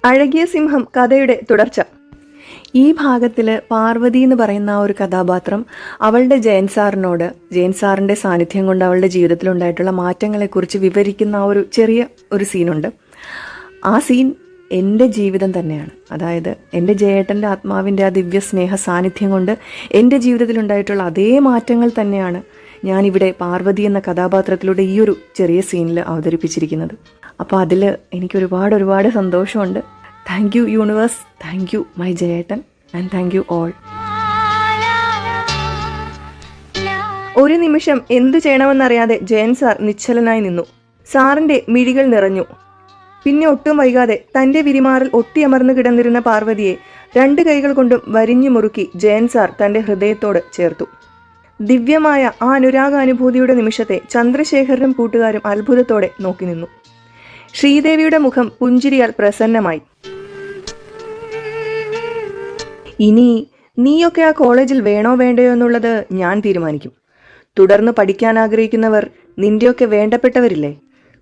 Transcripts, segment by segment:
അഴകിയ സിംഹം കഥയുടെ തുടർച്ച. ഈ ഭാഗത്തിൽ പാർവതി എന്ന് പറയുന്ന ആ ഒരു കഥാപാത്രം അവളുടെ ജയൻ സാറിൻ്റെ സാന്നിധ്യം കൊണ്ട് അവളുടെ ജീവിതത്തിലുണ്ടായിട്ടുള്ള മാറ്റങ്ങളെക്കുറിച്ച് വിവരിക്കുന്ന ആ ഒരു ചെറിയ ഒരു സീനുണ്ട്. ആ സീൻ എൻ്റെ ജീവിതം തന്നെയാണ്. അതായത് എൻ്റെ ജയേട്ടൻ്റെ ആത്മാവിൻ്റെ ആ ദിവ്യ സ്നേഹ സാന്നിധ്യം കൊണ്ട് എൻ്റെ ജീവിതത്തിലുണ്ടായിട്ടുള്ള അതേ മാറ്റങ്ങൾ തന്നെയാണ് ഞാനിവിടെ പാർവതി എന്ന കഥാപാത്രത്തിലൂടെ ഈ ഒരു ചെറിയ സീനിൽ അവതരിപ്പിച്ചിരിക്കുന്നത്. അപ്പോൾ അതിൽ എനിക്കൊരുപാട് സന്തോഷമുണ്ട്. Thank you universe, thank you my ജയേട്ടൻ, ആൻഡ് താങ്ക് യു ഓൾ. ഒരു നിമിഷം എന്തു ചെയ്യണമെന്നറിയാതെ ജയൻ സാർ നിശ്ചലനായി നിന്നു. സാറിൻ്റെ മിഴികൾ നിറഞ്ഞു. പിന്നെ ഒട്ടും വൈകാതെ തൻ്റെ വിരിമാറിൽ ഒട്ടിയമർന്നു കിടന്നിരുന്ന പാർവതിയെ 2 കൈകൾ കൊണ്ടും വരിഞ്ഞു മുറുക്കി ജയൻ സാർ തൻ്റെ ഹൃദയത്തോട് ചേർത്തു. ദിവ്യമായ ആ അനുരാഗാനുഭൂതിയുടെ നിമിഷത്തെ ചന്ദ്രശേഖരനും കൂട്ടുകാരും അത്ഭുതത്തോടെ നോക്കി നിന്നു. ശ്രീദേവിയുടെ മുഖം പുഞ്ചിരിയാൽ പ്രസന്നമായി. ഇനി നീയൊക്കെ ആ കോളേജിൽ വേണോ വേണ്ടയോ എന്നുള്ളത് ഞാൻ തീരുമാനിക്കും. തുടർന്ന് പഠിക്കാൻ ആഗ്രഹിക്കുന്നവർ നിന്റെയൊക്കെ വേണ്ടപ്പെട്ടവരില്ലേ?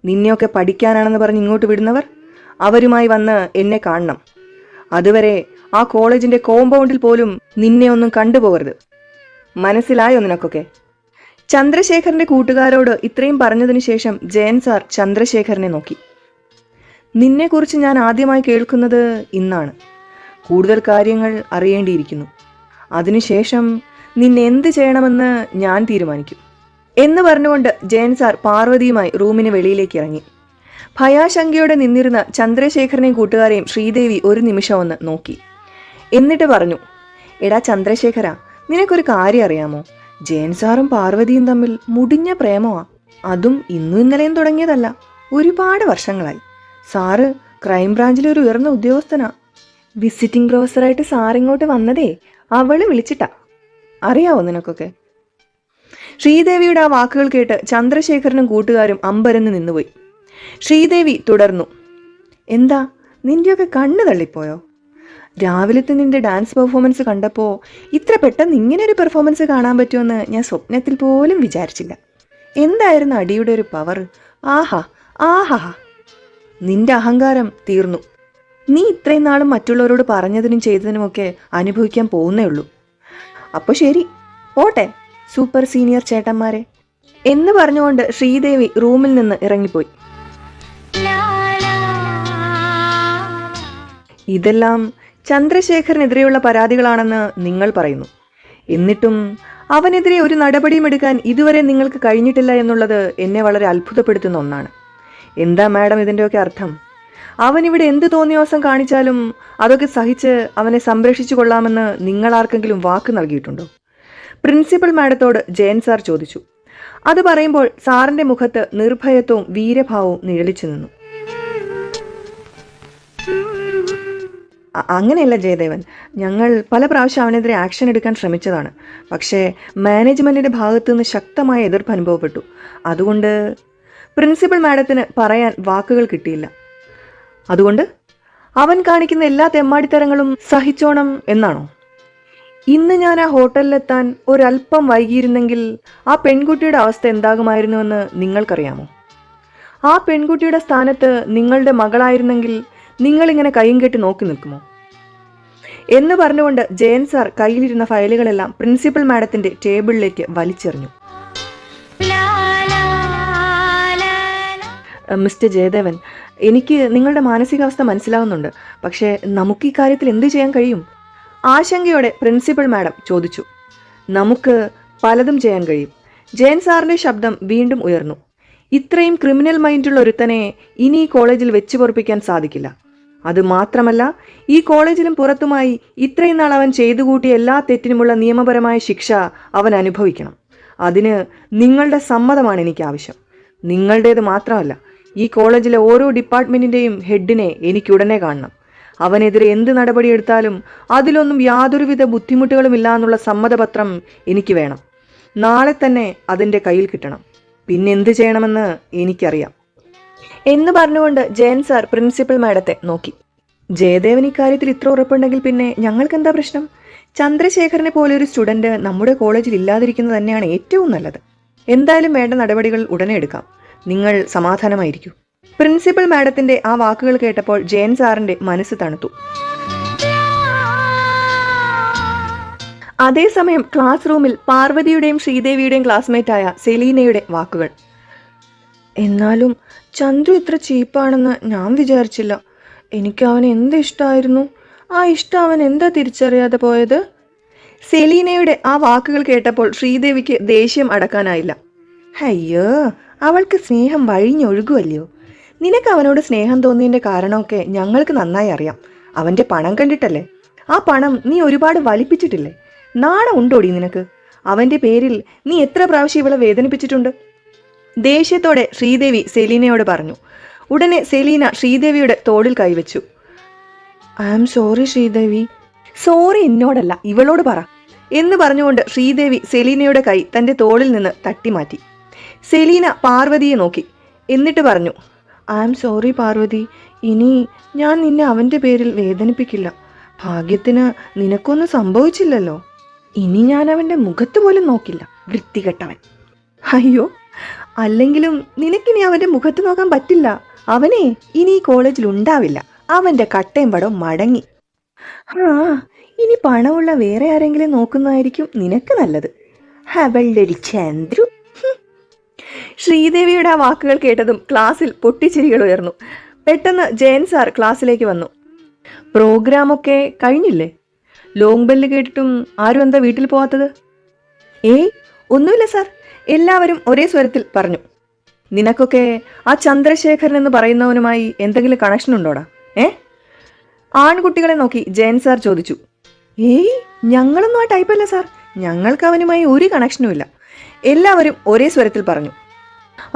നിന്നെയൊക്കെ പഠിക്കാനാണെന്ന് പറഞ്ഞ് ഇങ്ങോട്ട് വിടുന്നവർ, അവരുമായി വന്ന് എന്നെ കാണണം. അതുവരെ ആ കോളേജിന്റെ കോമ്പൗണ്ടിൽ പോലും നിന്നെ ഒന്നും കണ്ടുപോകരുത്. മനസ്സിലായോ നിനക്കൊക്കെ? ചന്ദ്രശേഖരന്റെ കൂട്ടുകാരോട് ഇത്രയും പറഞ്ഞതിന് ശേഷം ജയൻ സാർ ചന്ദ്രശേഖരനെ നോക്കി. നിന്നെക്കുറിച്ച് ഞാൻ ആദ്യമായി കേൾക്കുന്നത് ഇന്നാണ്. കൂടുതൽ കാര്യങ്ങൾ അറിയേണ്ടിയിരിക്കുന്നു. അതിനുശേഷം നിന്നെ എന്ത് ചെയ്യണമെന്ന് ഞാൻ തീരുമാനിക്കും എന്ന് പറഞ്ഞുകൊണ്ട് ജയൻ സാർ പാർവതിയുമായി റൂമിന് വെളിയിലേക്ക് ഇറങ്ങി. ഭയാശങ്കയോടെ നിന്നിരുന്ന ചന്ദ്രശേഖരനെയും കൂട്ടുകാരെയും ശ്രീദേവി ഒരു നിമിഷം ഒന്ന് നോക്കി. എന്നിട്ട് പറഞ്ഞു, എടാ ചന്ദ്രശേഖര, നിനക്കൊരു കാര്യം അറിയാമോ? ജയൻ സാറും പാർവതിയും തമ്മിൽ മുടിഞ്ഞ പ്രേമമാ. അതും ഇന്നും ഇന്നലെയും തുടങ്ങിയതല്ല, ഒരുപാട് വർഷങ്ങളായി. സാറ് ക്രൈംബ്രാഞ്ചിലെ ഒരു ഉയർന്ന ഉദ്യോഗസ്ഥനാ. വിസിറ്റിംഗ് പ്രൊഫസറായിട്ട് സാറിങ്ങോട്ട് വന്നതേ അവള് വിളിച്ചിട്ടാ. അറിയാവോ നിനക്കൊക്കെ? ശ്രീദേവിയുടെ ആ വാക്കുകൾ കേട്ട് ചന്ദ്രശേഖരനും കൂട്ടുകാരും അമ്പരന്ന് നിന്നുപോയി. ശ്രീദേവി തുടർന്നു, എന്താ നിന്റെയൊക്കെ കണ്ണ് തള്ളിപ്പോയോ? രാവിലത്തെ നിന്റെ ഡാൻസ് പെർഫോമൻസ് കണ്ടപ്പോൾ ഇത്ര പെട്ടെന്ന് ഇങ്ങനൊരു പെർഫോമൻസ് കാണാൻ പറ്റുമെന്ന് ഞാൻ സ്വപ്നത്തിൽ പോലും വിചാരിച്ചില്ല. എന്തായിരുന്നു അടിയുടെ ഒരു പവർ! ആഹാ ആഹാ! നിന്റെ അഹങ്കാരം തീർന്നു. നീ ഇത്രയും നാളും മറ്റുള്ളവരോട് പറഞ്ഞതിനും ചെയ്തതിനുമൊക്കെ അനുഭവിക്കാൻ പോകുന്നേ ഉള്ളൂ. അപ്പോൾ ശരി, പോട്ടെ സൂപ്പർ സീനിയർ ചേട്ടന്മാരെ എന്ന് പറഞ്ഞുകൊണ്ട് ശ്രീദേവി റൂമിൽ നിന്ന് ഇറങ്ങിപ്പോയി. ഇതെല്ലാം ചന്ദ്രശേഖരനെതിരെയുള്ള പരാതികളാണെന്ന് നിങ്ങൾ പറയുന്നു. എന്നിട്ടും അവനെതിരെ ഒരു നടപടിയും എടുക്കാൻ ഇതുവരെ നിങ്ങൾക്ക് കഴിഞ്ഞിട്ടില്ല എന്നുള്ളത് എന്നെ വളരെ അത്ഭുതപ്പെടുത്തുന്ന ഒന്നാണ്. എന്താ മാഡം ഇതിൻ്റെയൊക്കെ അർത്ഥം? അവനിവിടെ എന്ത് തോന്നിയോസം കാണിച്ചാലും അതൊക്കെ സഹിച്ച് അവനെ സംരക്ഷിച്ചു കൊള്ളാമെന്ന് നിങ്ങൾ ആർക്കെങ്കിലും വാക്ക് നൽകിയിട്ടുണ്ടോ? പ്രിൻസിപ്പൽ മാഡത്തോട് ജയൻ സാർ ചോദിച്ചു. അത് പറയുമ്പോൾ സാറിന്റെ മുഖത്ത് നിർഭയത്വവും വീരഭാവവും നിഴലിച്ചു നിന്നു. അങ്ങനെയല്ല ജയദേവൻ, ഞങ്ങൾ പല പ്രാവശ്യം അവനെതിരെ ആക്ഷൻ എടുക്കാൻ ശ്രമിച്ചതാണ്. പക്ഷേ മാനേജ്മെന്റിന്റെ ഭാഗത്തു നിന്ന് ശക്തമായ എതിർപ്പ് അനുഭവപ്പെട്ടു. അതുകൊണ്ട് പ്രിൻസിപ്പൽ മാഡത്തിന് പറയാൻ വാക്കുകൾ കിട്ടിയില്ല. അതുകൊണ്ട് അവൻ കാണിക്കുന്ന എല്ലാ തെമ്മാടിത്തരങ്ങളും സഹിച്ചോണം എന്നാണോ? ഇന്ന് ഞാൻ ആ ഹോട്ടലിലെത്താൻ ഒരല്പം വൈകിയിരുന്നെങ്കിൽ ആ പെൺകുട്ടിയുടെ അവസ്ഥ എന്താകുമായിരുന്നുവെന്ന് നിങ്ങൾക്കറിയാമോ? ആ പെൺകുട്ടിയുടെ സ്ഥാനത്ത് നിങ്ങളുടെ മകളായിരുന്നെങ്കിൽ നിങ്ങളിങ്ങനെ കൈയും കെട്ടി നോക്കി നിൽക്കുമോ? എന്ന് പറഞ്ഞുകൊണ്ട് ജയൻ സാർ കയ്യിലിരുന്ന ഫയലുകളെല്ലാം പ്രിൻസിപ്പൽ മാഡത്തിന്റെ ടേബിളിലേക്ക് വലിച്ചെറിഞ്ഞു. മിസ്റ്റർ ജയദേവൻ, എനിക്ക് നിങ്ങളുടെ മാനസികാവസ്ഥ മനസ്സിലാവുന്നുണ്ട്. പക്ഷേ നമുക്ക് ഈ കാര്യത്തിൽ എന്ത് ചെയ്യാൻ കഴിയും? ആശങ്കയോടെ പ്രിൻസിപ്പൽ മാഡം ചോദിച്ചു. നമുക്ക് പലതും ചെയ്യാൻ കഴിയും. ജയൻ സാറിന്റെ ശബ്ദം വീണ്ടും ഉയർന്നു. ഇത്രയും ക്രിമിനൽ മൈൻഡുള്ള ഒരുത്തനെ ഇനി ഈ കോളേജിൽ വെച്ച് പൊറപ്പിക്കാൻ സാധിക്കില്ല. അതുമാത്രമല്ല, ഈ കോളേജിലും പുറത്തുമായി ഇത്രയും നാൾ അവൻ ചെയ്തു കൂട്ടിയ എല്ലാ തെറ്റിനുമുള്ള നിയമപരമായ ശിക്ഷ അവൻ അനുഭവിക്കണം. അതിന് നിങ്ങളുടെ സമ്മതമാണ് എനിക്ക് ആവശ്യം. നിങ്ങളുടേത് മാത്രമല്ല, ഈ കോളേജിലെ ഓരോ ഡിപ്പാർട്ട്മെന്റിന്റെയും ഹെഡിനെ എനിക്ക് ഉടനെ കാണണം. അവനെതിരെ എന്ത് നടപടിയെടുത്താലും അതിലൊന്നും യാതൊരുവിധ ബുദ്ധിമുട്ടുകളും ഇല്ല എന്നുള്ള സമ്മതപത്രം എനിക്ക് വേണം. നാളെ തന്നെ അതിൻ്റെ കയ്യിൽ കിട്ടണം. പിന്നെ എന്ത് ചെയ്യണമെന്ന് എനിക്കറിയാം എന്ന് പറഞ്ഞുകൊണ്ട് ജയൻ സാർ പ്രിൻസിപ്പൽ മാഡത്തെ നോക്കി. ജയദേവൻ ഇക്കാര്യത്തിൽ ഇത്ര ഉറപ്പുണ്ടെങ്കിൽ പിന്നെ ഞങ്ങൾക്ക് എന്താ പ്രശ്നം? ചന്ദ്രശേഖരനെ പോലെ ഒരു സ്റ്റുഡന്റ് നമ്മുടെ കോളേജിൽ ഇല്ലാതിരിക്കുന്നത് തന്നെയാണ് ഏറ്റവും നല്ലത്. എന്തായാലും വേണ്ട നടപടികൾ ഉടനെ എടുക്കാം. നിങ്ങൾ സമാധാനമായിരിക്കൂ. പ്രിൻസിപ്പൽ മാഡത്തിന്റെ ആ വാക്കുകൾ കേട്ടപ്പോൾ ജയൻ സാറിന്റെ മനസ്സ് തണുത്തു. അതേസമയം ക്ലാസ് റൂമിൽ പാർവതിയുടെയും ശ്രീദേവിയുടെയും ക്ലാസ്മേറ്റായ സെലീനയുടെ വാക്കുകൾ. എന്നാലും ചന്ദ്രു ഇത്ര ചീപ്പാണെന്ന് ഞാൻ വിചാരിച്ചില്ല. എനിക്ക് അവന് എന്ത് ഇഷ്ടമായിരുന്നു. ആ ഇഷ്ടം അവൻ എന്താ തിരിച്ചറിയാതെ പോയത്? സെലീനയുടെ ആ വാക്കുകൾ കേട്ടപ്പോൾ ശ്രീദേവിക്ക് ദേഷ്യം അടക്കാനായില്ല. അയ്യോ, അവൾക്ക് സ്നേഹം വഴിഞ്ഞൊഴുകുമല്ലയോ. നിനക്ക് അവനോട് സ്നേഹം തോന്നിയതിൻ്റെ കാരണമൊക്കെ ഞങ്ങൾക്ക് നന്നായി അറിയാം. അവൻ്റെ പണം കണ്ടിട്ടല്ലേ. ആ പണം നീ ഒരുപാട് വലിപ്പിച്ചിട്ടില്ലേ. നാണം ഉണ്ടോടി നിനക്ക്? അവൻ്റെ പേരിൽ നീ എത്ര പ്രാവശ്യം ഇവളെ വേദനിപ്പിച്ചിട്ടുണ്ട്? ദേഷ്യത്തോടെ ശ്രീദേവി സെലീനയോട് പറഞ്ഞു. ഉടനെ സെലീന ശ്രീദേവിയുടെ തോളിൽ കൈവച്ചു. I am sorry Sridevi. Sorry എന്നോടല്ല, ഇവളോട് പറ എന്ന് പറഞ്ഞുകൊണ്ട് ശ്രീദേവി സെലീനയുടെ കൈ തൻ്റെ തോളിൽ നിന്ന് തട്ടിമാറ്റി. സെലീന പാർവതിയെ നോക്കി. എന്നിട്ട് പറഞ്ഞു, ഐ ആം സോറി പാർവതി. ഇനി ഞാൻ നിന്നെ അവൻ്റെ പേരിൽ വേദനിപ്പിക്കില്ല. ഭാഗ്യത്തിന് നിനക്കൊന്നും സംഭവിച്ചില്ലല്ലോ. ഇനി ഞാൻ അവൻ്റെ മുഖത്ത് പോലും നോക്കില്ല, വൃത്തികെട്ടവൻ. അയ്യോ, അല്ലെങ്കിലും നിനക്കിനി അവൻ്റെ മുഖത്ത് നോക്കാൻ പറ്റില്ല. അവനെ ഇനി ഈ കോളേജിൽ ഉണ്ടാവില്ല. അവൻ്റെ കട്ടയും പടവും മടങ്ങി. ഇനി പണമുള്ള വേറെ ആരെങ്കിലും നോക്കുന്നതായിരിക്കും നിനക്ക് നല്ലത്. അവളുടെ ഒരു ചന്ദ്രു. ശ്രീദേവിയുടെ ആ വാക്കുകൾ കേട്ടതും ക്ലാസ്സിൽ പൊട്ടിച്ചിരികൾ ഉയർന്നു. പെട്ടെന്ന് ജയൻ സാർ ക്ലാസ്സിലേക്ക് വന്നു. പ്രോഗ്രാമൊക്കെ കഴിഞ്ഞില്ലേ? ലോങ് ബെല്ല് കേട്ടിട്ടും ആരും എന്താ വീട്ടിൽ പോവാത്തത്? ഏയ് ഒന്നുമില്ല സാർ, എല്ലാവരും ഒരേ സ്വരത്തിൽ പറഞ്ഞു. നിനക്കൊക്കെ ആ ചന്ദ്രശേഖരൻ എന്ന് പറയുന്നവനുമായി എന്തെങ്കിലും കണക്ഷൻ ഉണ്ടോടാ? ആൺകുട്ടികളെ നോക്കി ജയൻ സാർ ചോദിച്ചു. ഏയ് ഞങ്ങളൊന്നും ആ ടൈപ്പല്ല സാർ, ഞങ്ങൾക്ക് അവനുമായി ഒരു കണക്ഷനും ഇല്ല. എല്ലാവരും ഒരേ സ്വരത്തിൽ പറഞ്ഞു.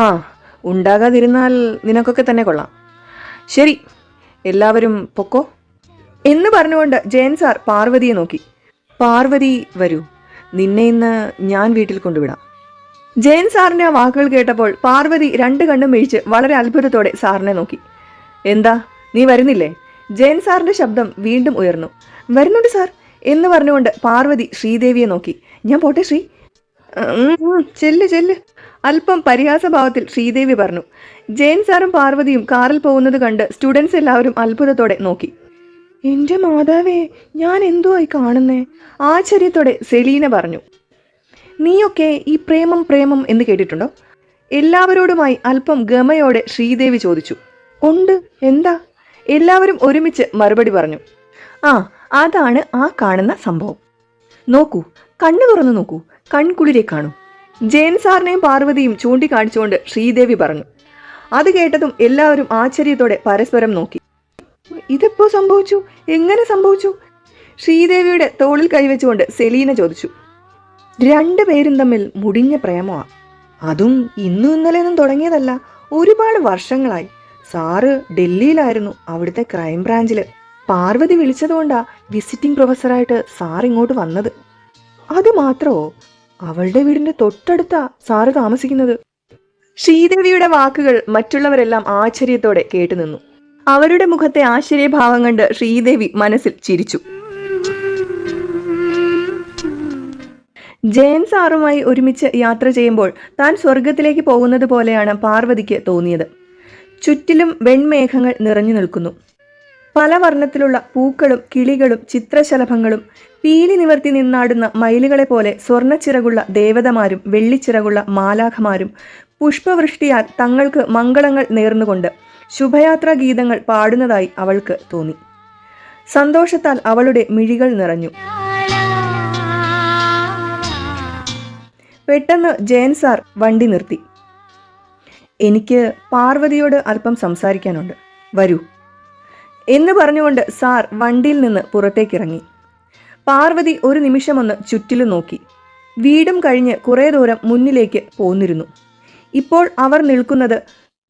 ആ, ഉണ്ടാകാതിരുന്നാൽ നിനക്കൊക്കെ തന്നെ കൊള്ളാം. ശരി, എല്ലാവരും പൊക്കോ എന്ന് പറഞ്ഞുകൊണ്ട് ജയൻ സാർ പാർവതിയെ നോക്കി. പാർവതി വരൂ, നിന്നെ ഇന്ന് ഞാൻ വീട്ടിൽ കൊണ്ടുവിടാം. ജയൻ സാറിൻ്റെ ആ വാക്കുകൾ കേട്ടപ്പോൾ പാർവതി രണ്ട് കണ്ണും മിഴിച്ച് വളരെ അത്ഭുതത്തോടെ സാറിനെ നോക്കി. എന്താ, നീ വരുന്നില്ലേ? ജയൻ സാറിൻ്റെ ശബ്ദം വീണ്ടും ഉയർന്നു. വരുന്നുണ്ട് സാർ എന്ന് പറഞ്ഞുകൊണ്ട് പാർവതി ശ്രീദേവിയെ നോക്കി. ഞാൻ പോട്ടെ ശ്രീ. ചെല്ല് ചെല്ല്, അല്പം പരിഹാസഭാവത്തിൽ ശ്രീദേവി പറഞ്ഞു. ജയൻ സാറും പാർവതിയും കാറിൽ പോകുന്നത് കണ്ട് സ്റ്റുഡൻസ് എല്ലാവരും അത്ഭുതത്തോടെ നോക്കി. എൻ്റെ മാതാവേ, ഞാൻ എന്തുവായി കാണുന്നേ? ആശ്ചര്യത്തോടെ സെലീന പറഞ്ഞു. നീയൊക്കെ ഈ പ്രേമം പ്രേമം എന്ന് കേട്ടിട്ടുണ്ടോ? എല്ലാവരോടുമായി അല്പം ഗമയോടെ ശ്രീദേവി ചോദിച്ചു. ഉണ്ട്, എന്താ? എല്ലാവരും ഒരുമിച്ച് മറുപടി പറഞ്ഞു. ആ, അതാണ് ആ കാണുന്ന സംഭവം. നോക്കൂ, കണ്ണു തുറന്നു നോക്കൂ, കൺകുളിരെ കാണൂ. ജയൻ സാറിനെയും പാർവതിയും ചൂണ്ടിക്കാണിച്ചുകൊണ്ട് ശ്രീദേവി പറഞ്ഞു. അത് കേട്ടതും എല്ലാവരും ആശ്ചര്യത്തോടെ പരസ്പരം നോക്കി. ഇതെപ്പോ സംഭവിച്ചു? എങ്ങനെ സംഭവിച്ചു? ശ്രീദേവിയുടെ തോളിൽ കൈവച്ചുകൊണ്ട് സെലീന ചോദിച്ചു. രണ്ടുപേരും തമ്മിൽ മുടിഞ്ഞ പ്രേമമാണ്. അതും ഇന്നും ഇന്നലെയൊന്നും തുടങ്ങിയതല്ല, ഒരുപാട് വർഷങ്ങളായി. സാറ് ഡൽഹിയിലായിരുന്നു, അവിടുത്തെ ക്രൈം ബ്രാഞ്ചിൽ. പാർവതി വിളിച്ചതുകൊണ്ടാ വിസിറ്റിംഗ് പ്രൊഫസറായിട്ട് സാർ ഇങ്ങോട്ട് വന്നത്. അത് മാത്രമോ, അവളുടെ വീടിന്റെ തൊട്ടടുത്താ സാറ് താമസിക്കുന്നത്. ശ്രീദേവിയുടെ വാക്കുകൾ മറ്റുള്ളവരെല്ലാം ആശ്ചര്യത്തോടെ കേട്ടുനിന്നു. അവരുടെ മുഖത്തെ ആശ്ചര്യഭാവം കണ്ട് ശ്രീദേവി മനസ്സിൽ ചിരിച്ചു. ജയൻ സാറുമായി ഒരുമിച്ച് യാത്ര ചെയ്യുമ്പോൾ താൻ സ്വർഗത്തിലേക്ക് പോകുന്നത് പോലെയാണ് പാർവതിക്ക് തോന്നിയത്. ചുറ്റിലും വെൺമേഘങ്ങൾ നിറഞ്ഞു നിൽക്കുന്നു. പല വർണ്ണത്തിലുള്ള പൂക്കളും കിളികളും ചിത്രശലഭങ്ങളും പീലി നിവർത്തി നിന്നാടുന്ന മയിലുകളെ പോലെ സ്വർണ്ണച്ചിറകുള്ള ദേവതമാരും വെള്ളിച്ചിറകുള്ള മാലാഖമാരും പുഷ്പവൃഷ്ടിയാൽ തങ്ങൾക്ക് മംഗളങ്ങൾ നേർന്നുകൊണ്ട് ശുഭയാത്രാ ഗീതങ്ങൾ പാടുന്നതായി അവൾക്ക് തോന്നി. സന്തോഷത്താൽ അവളുടെ മിഴികൾ നിറഞ്ഞു. പെട്ടെന്ന് ജയൻ സാർ വണ്ടി നിർത്തി. എനിക്ക് പാർവതിയോട് അല്പം സംസാരിക്കാനുണ്ട്, വരൂ എന്ന് പറഞ്ഞുകൊണ്ട് സാർ വണ്ടിയിൽ നിന്ന് പുറത്തേക്കിറങ്ങി. പാർവതി ഒരു നിമിഷമൊന്ന് ചുറ്റിലും നോക്കി. വീടും കഴിഞ്ഞ് കുറേ ദൂരം മുന്നിലേക്ക് പോന്നിരുന്നു. ഇപ്പോൾ അവർ നിൽക്കുന്നത്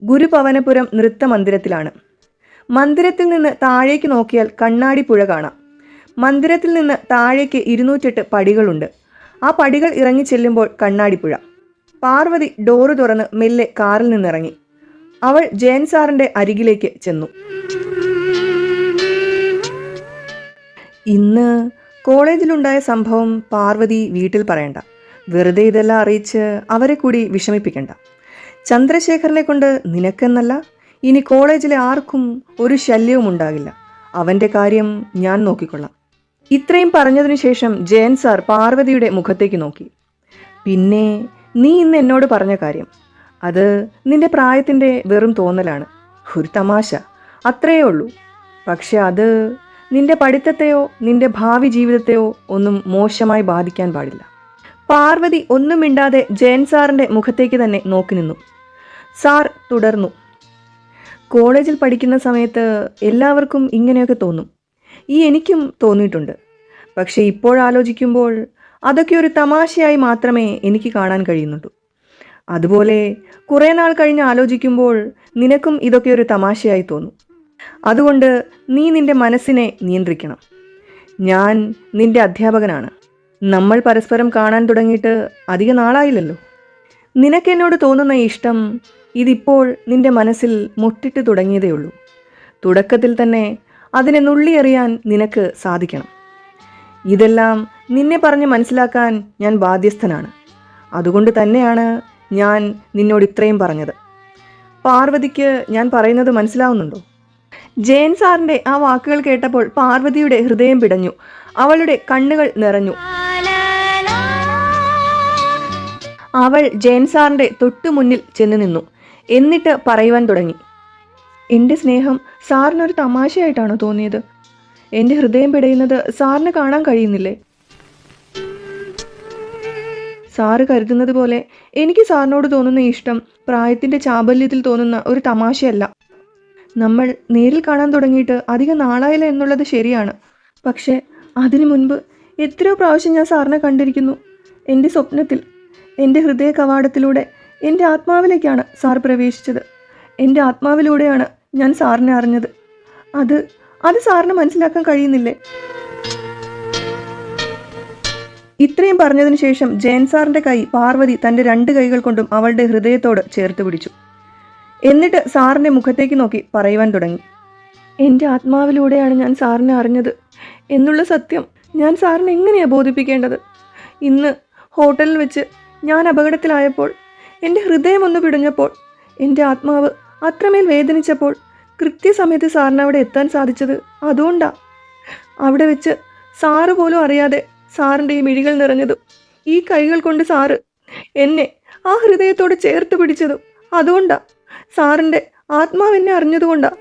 ഗുരുപവനപുരം നൃത്തമന്ദിരത്തിലാണ്. മന്ദിരത്തിൽ നിന്ന് താഴേക്ക് നോക്കിയാൽ കണ്ണാടിപ്പുഴ കാണാം. മന്ദിരത്തിൽ നിന്ന് താഴേക്ക് 208 പടികളുണ്ട്. ആ പടികൾ ഇറങ്ങി ചെല്ലുമ്പോൾ കണ്ണാടിപ്പുഴ. പാർവതി ഡോറ് തുറന്ന് മെല്ലെ കാറിൽ നിന്നിറങ്ങി. അവൾ ജയൻ സാറിന്റെ അരികിലേക്ക് ചെന്നു. ഇന്ന് കോളേജിലുണ്ടായ സംഭവം പാർവതി വീട്ടിൽ പറയണ്ട. വെറുതെ ഇതെല്ലാം അറിയിച്ച് അവരെ കൂടി വിഷമിപ്പിക്കണ്ട. ചന്ദ്രശേഖരനെ കൊണ്ട് നിനക്കെന്നല്ല ഇനി കോളേജിലെ ആർക്കും ഒരു ശല്യവും ഉണ്ടാകില്ല. അവൻ്റെ കാര്യം ഞാൻ നോക്കിക്കൊള്ളാം. ഇത്രയും പറഞ്ഞതിനു ശേഷം ജയൻ സാർ പാർവതിയുടെ മുഖത്തേക്ക് നോക്കി. പിന്നെ നീ ഇന്ന് എന്നോട് പറഞ്ഞ കാര്യം, അത് നിന്റെ പ്രായത്തിൻ്റെ വെറും തോന്നലാണ്, ഒരു തമാശ, അത്രയേ ഉള്ളൂ. പക്ഷെ അത് നിന്റെ പഠിത്തത്തെയോ നിന്റെ ഭാവി ജീവിതത്തെയോ ഒന്നും മോശമായി ബാധിക്കാൻ പാടില്ല. പാർവതി ഒന്നും മിണ്ടാതെ ജയൻ സാറിൻ്റെ മുഖത്തേക്ക് തന്നെ നോക്കി നിന്നു. സാർ തുടർന്നു. കോളേജിൽ പഠിക്കുന്ന സമയത്ത് എല്ലാവർക്കും ഇങ്ങനെയൊക്കെ തോന്നും. എനിക്കും തോന്നിയിട്ടുണ്ട്. പക്ഷേ ഇപ്പോഴാലോചിക്കുമ്പോൾ അതൊക്കെ ഒരു തമാശയായി മാത്രമേ എനിക്ക് കാണാൻ കഴിയുന്നുള്ളൂ. അതുപോലെ കുറേ നാൾ കഴിഞ്ഞ് ആലോചിക്കുമ്പോൾ നിനക്കും ഇതൊക്കെ ഒരു തമാശയായി തോന്നും. അതുകൊണ്ട് നീ നിന്റെ മനസ്സിനെ നിയന്ത്രിക്കണം. ഞാൻ നിന്റെ അധ്യാപകനാണ്. നമ്മൾ പരസ്പരം കാണാൻ തുടങ്ങിയിട്ട് അധിക നാളായില്ലല്ലോ. നിനക്കെന്നോട് തോന്നുന്ന ഇഷ്ടം ഇതിപ്പോൾ നിന്റെ മനസ്സിൽ മുട്ടിട്ട് തുടങ്ങിയതേ ഉള്ളൂ. തുടക്കത്തിൽ തന്നെ അതിനെ നുള്ളിയെറിയാൻ നിനക്ക് സാധിക്കണം. ഇതെല്ലാം നിന്നെ പറഞ്ഞ് മനസ്സിലാക്കാൻ ഞാൻ ബാധ്യസ്ഥനാണ്. അതുകൊണ്ട് തന്നെയാണ് ഞാൻ നിന്നോട് ഇത്രയും പറഞ്ഞത്. പാർവതിക്ക് ഞാൻ പറയുന്നത് മനസ്സിലാവുന്നുണ്ടോ? ജയൻ സാറിൻ്റെ ആ വാക്കുകൾ കേട്ടപ്പോൾ പാർവതിയുടെ ഹൃദയം പിടഞ്ഞു. അവളുടെ കണ്ണുകൾ നിറഞ്ഞു. അവൾ ജയൻ സാറിൻ്റെ തൊട്ടു മുന്നിൽ ചെന്ന് നിന്നു. എന്നിട്ട് പറയുവാൻ തുടങ്ങി. എൻ്റെ സ്നേഹം സാറിനൊരു തമാശയായിട്ടാണോ തോന്നിയത്? എൻ്റെ ഹൃദയം പിടയുന്നത് സാറിന് കാണാൻ കഴിയുന്നില്ലേ? സാറ് കരുതുന്നത് പോലെ എനിക്ക് സാറിനോട് തോന്നുന്ന ഇഷ്ടം പ്രായത്തിൻ്റെ ചാബല്യത്തിൽ തോന്നുന്ന ഒരു തമാശയല്ല. നമ്മൾ നേരിൽ കാണാൻ തുടങ്ങിയിട്ട് അധികം നാളായില്ല എന്നുള്ളത് ശരിയാണ്. പക്ഷേ അതിനു മുൻപ് എത്രയോ പ്രാവശ്യം ഞാൻ സാറിനെ കണ്ടിരിക്കുന്നു. എൻ്റെ സ്വപ്നത്തിൽ, എൻ്റെ ഹൃദയ കവാടത്തിലൂടെ എൻ്റെ ആത്മാവിലേക്കാണ് സാർ പ്രവേശിച്ചത്. എൻ്റെ ആത്മാവിലൂടെയാണ് ഞാൻ സാറിനെ അറിഞ്ഞത്. അത് സാറിന് മനസ്സിലാക്കാൻ കഴിയുന്നില്ലേ? ഇത്രയും പറഞ്ഞതിന് ശേഷം ജയൻ സാറിൻ്റെ കൈ പാർവതി തൻ്റെ 2 കൈകൾ കൊണ്ടും അവളുടെ ഹൃദയത്തോട് ചേർത്ത് പിടിച്ചു. എന്നിട്ട് സാറിൻ്റെ മുഖത്തേക്ക് നോക്കി പറയുവാൻ തുടങ്ങി. എൻ്റെ ആത്മാവിലൂടെയാണ് ഞാൻ സാറിനെ അറിഞ്ഞത് എന്നുള്ള സത്യം ഞാൻ സാറിനെ എങ്ങനെയാണ് ബോധിപ്പിക്കേണ്ടത്? ഇന്ന് ഹോട്ടലിൽ വെച്ച് ഞാൻ അപകടത്തിലായപ്പോൾ, എൻ്റെ ഹൃദയം ഒന്ന് പിടഞ്ഞപ്പോൾ, എൻ്റെ ആത്മാവ് അത്രമേൽ വേദനിച്ചപ്പോൾ കൃത്യസമയത്ത് സാറിന് അവിടെ എത്താൻ സാധിച്ചത് അതുകൊണ്ടാണ്. അവിടെ വെച്ച് സാറ് പോലും അറിയാതെ സാറിൻ്റെ ഈ മിഴികൾ നിറഞ്ഞതും ഈ കൈകൾ കൊണ്ട് സാറ് എന്നെ ആ ഹൃദയത്തോട് ചേർത്ത് പിടിച്ചതും അതുകൊണ്ടാണ്. സാറിൻ്റെ ആത്മാവ് എന്നെ അറിഞ്ഞതുകൊണ്ടാണ്.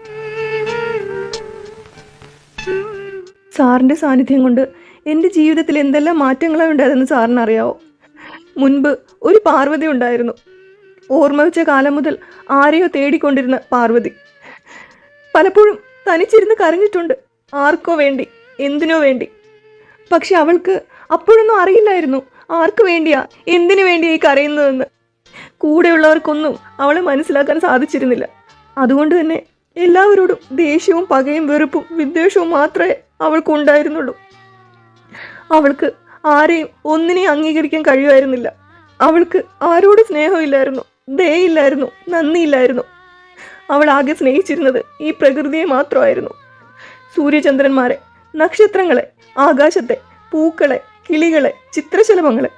സാറിൻ്റെ സാന്നിധ്യം കൊണ്ട് എൻ്റെ ജീവിതത്തിൽ എന്തെല്ലാം മാറ്റങ്ങളാണ് ഉണ്ടായതെന്ന് സാറിന് അറിയാവോ? മുൻപ് ഒരു പാർവതി ഉണ്ടായിരുന്നു. ഓർമ്മ വെച്ച കാലം മുതൽ ആരെയോ തേടിക്കൊണ്ടിരുന്ന പാർവതി. പലപ്പോഴും തനിച്ചിരുന്ന് കരഞ്ഞിട്ടുണ്ട്, ആർക്കോ വേണ്ടി, എന്തിനോ വേണ്ടി. പക്ഷെ അവൾക്ക് അപ്പോഴൊന്നും അറിയില്ലായിരുന്നു ആർക്ക് വേണ്ടിയാ, എന്തിനു വേണ്ടിയാ ഈ കരയുന്നതെന്ന്. കൂടെയുള്ളവർക്കൊന്നും അവളെ മനസ്സിലാക്കാൻ സാധിച്ചിരുന്നില്ല. അതുകൊണ്ട് തന്നെ എല്ലാവരോടും ദേഷ്യവും പകയും വെറുപ്പും വിദ്വേഷവും മാത്രമേ അവൾക്കുണ്ടായിരുന്നുള്ളൂ. അവൾക്ക് ആരെയും ഒന്നിനെയും അംഗീകരിക്കാൻ കഴിയുമായിരുന്നില്ല. അവൾക്ക് ആരോട് സ്നേഹമില്ലായിരുന്നു, ദയയില്ലായിരുന്നു, നന്ദിയില്ലായിരുന്നു. അവൾ ആകെ സ്നേഹിച്ചിരുന്നത് ഈ പ്രകൃതിയെ മാത്രമായിരുന്നു. സൂര്യചന്ദ്രന്മാരെ, നക്ഷത്രങ്ങളെ, ആകാശത്തെ, പൂക്കളെ, കിളികളെ, ചിത്രശലഭങ്ങളെ.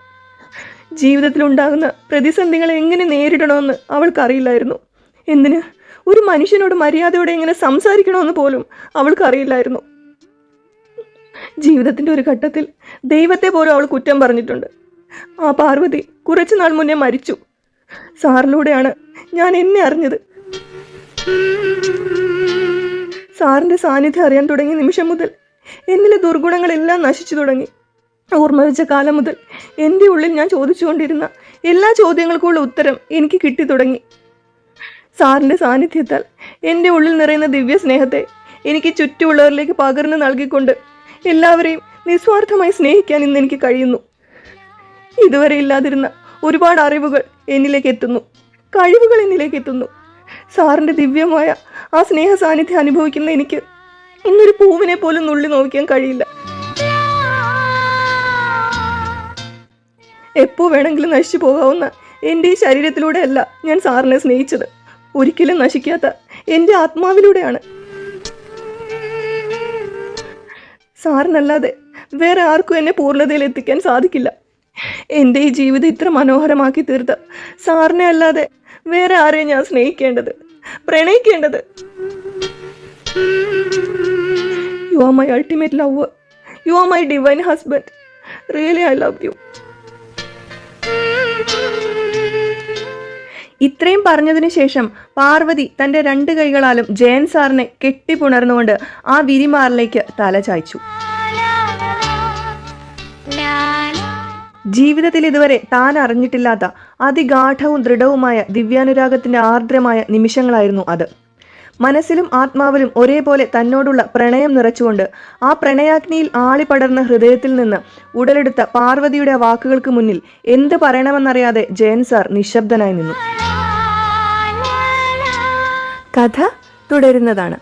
ജീവിതത്തിലുണ്ടാകുന്ന പ്രതിസന്ധികളെ എങ്ങനെ നേരിടണമെന്ന് അവൾക്കറിയില്ലായിരുന്നു. എന്തിന് ഒരു മനുഷ്യനോട് മര്യാദയോടെ എങ്ങനെ സംസാരിക്കണമെന്ന് പോലും അവൾക്കറിയില്ലായിരുന്നു. ജീവിതത്തിൻ്റെ ഒരു ഘട്ടത്തിൽ ദൈവത്തെ പോലും അവൾ കുറ്റം പറഞ്ഞിട്ടുണ്ട്. ആ പാർവതി കുറച്ചു നാൾ മുന്നേ മരിച്ചു. സാറിലൂടെയാണ് ഞാൻ എന്നെ അറിഞ്ഞത്. സാറിൻ്റെ സാന്നിധ്യം അറിയാൻ തുടങ്ങിയ നിമിഷം മുതൽ എന്നിലെ ദുർഗുണങ്ങളെല്ലാം നശിച്ചു തുടങ്ങി. ഓർമ്മ വെച്ച കാലം മുതൽ എൻ്റെ ഉള്ളിൽ ഞാൻ ചോദിച്ചുകൊണ്ടിരുന്ന എല്ലാ ചോദ്യങ്ങൾക്കുള്ള ഉത്തരം എനിക്ക് കിട്ടി തുടങ്ങി. സാറിൻ്റെ സാന്നിധ്യത്താൽ എൻ്റെ ഉള്ളിൽ നിറയുന്ന ദിവ്യ സ്നേഹത്തെ എനിക്ക് ചുറ്റുമുള്ളവരിലേക്ക് പകർന്നു നൽകിക്കൊണ്ട് എല്ലാവരെയും നിസ്വാർത്ഥമായി സ്നേഹിക്കാൻ ഇന്ന് എനിക്ക് കഴിയുന്നു. ഇതുവരെ ഇല്ലാതിരുന്ന ഒരുപാട് അറിവുകൾ എന്നിലേക്ക് എത്തുന്നു, കഴിവുകൾ എന്നിലേക്ക് എത്തുന്നു. സാറിൻ്റെ ദിവ്യമായ ആ സ്നേഹ സാന്നിധ്യം അനുഭവിക്കുന്ന എനിക്ക് ഇന്നൊരു പൂവിനെ പോലും നുള്ളി നോക്കാൻ കഴിയില്ല. എപ്പോൾ വേണമെങ്കിലും നശിച്ചു പോകാവുന്ന എൻ്റെ ഈ ശരീരത്തിലൂടെയല്ല ഞാൻ സാറിനെ സ്നേഹിച്ചത്. ഒരിക്കലും നശിക്കാത്ത എൻ്റെ ആത്മാവിലൂടെയാണ്. സാറിനല്ലാതെ വേറെ ആർക്കും എന്നെ പൂർണ്ണതയിൽ എത്തിക്കാൻ സാധിക്കില്ല. എൻ്റെ ഈ ജീവിതം ഇത്ര മനോഹരമാക്കി തീർത്ത സാറിനെ അല്ലാതെ വേറെ ആരെയും ഞാൻ സ്നേഹിക്കേണ്ടത്? പ്രണയിക്കേണ്ടത്. You are my ultimate lover. You are my divine husband. Really I love you. ഇത്രയും പറഞ്ഞതിന് ശേഷം പാർവതി തൻ്റെ 2 കൈകളാലും ജയൻ സാറിനെ കെട്ടിപ്പുണർന്നുകൊണ്ട് ആ വിരിമാറിലേക്ക് തല ചായ്ച്ചു. ജീവിതത്തിൽ ഇതുവരെ താൻ അറിഞ്ഞിട്ടില്ലാത്ത അതിഗാഠവും ദൃഢവുമായ ദിവ്യാനുരാഗത്തിൻ്റെ ആർദ്രമായ നിമിഷങ്ങളായിരുന്നു അത്. മനസ്സിലും ആത്മാവിലും ഒരേപോലെ തന്നോടുള്ള പ്രണയം നിറച്ചുകൊണ്ട് ആ പ്രണയാഗ്നിയിൽ ആളിപ്പടർന്ന ഹൃദയത്തിൽ നിന്ന് ഉടലെടുത്ത പാർവതിയുടെ വാക്കുകൾക്ക് മുന്നിൽ എന്ത് പറയണമെന്നറിയാതെ ജയൻ സാർ നിശബ്ദനായി നിന്നു. കഥ തുടരുന്നതാണ്.